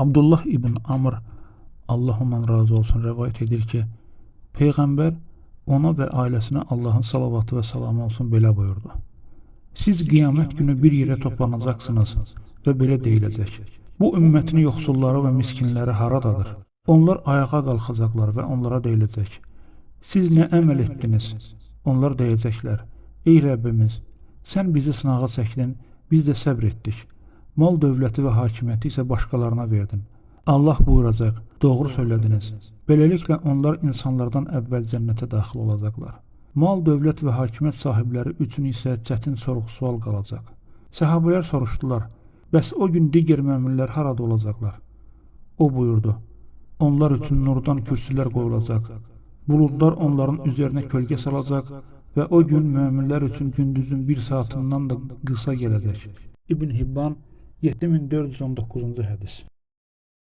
Abdullah ibn Amr, Allah ondan razı olsun, rivayet edir ki, Peyğəmbər ona və ailəsinə Allahın salavatı və salamı olsun belə buyurdu. Siz qiyamət günü bir yerə toplanacaqsınız və belə deyiləcək. Bu ümmətin yoxsulları və miskinləri haradadır? Onlar ayağa qalxacaqlar və onlara deyiləcək. Siz nə əməl etdiniz? Onlar deyəcəklər. Ey Rəbbimiz, sən bizi sınağa çəkdin, biz də səbr etdik. Mal dövləti və hakimiyyəti isə başqalarına verdin. Allah buyuracaq, doğru söylədiniz. Beləliklə onlar insanlardan əvvəl cənnətə daxil olacaqlar. Mal, dövlət və hakimiyyət sahibləri üçün isə çətin sorğu-sual qalacaq. Səhabələr soruşdular, bəs o gün digər möminlər harada olacaqlar? O buyurdu, onlar üçün nurdan kürsülər qoyulacaq. Buludlar onların üzərinə kölgə salacaq və o gün möminlər üçün gündüzün bir saatından da qısa gələcək. İbn Hibban 7419-cu hədis.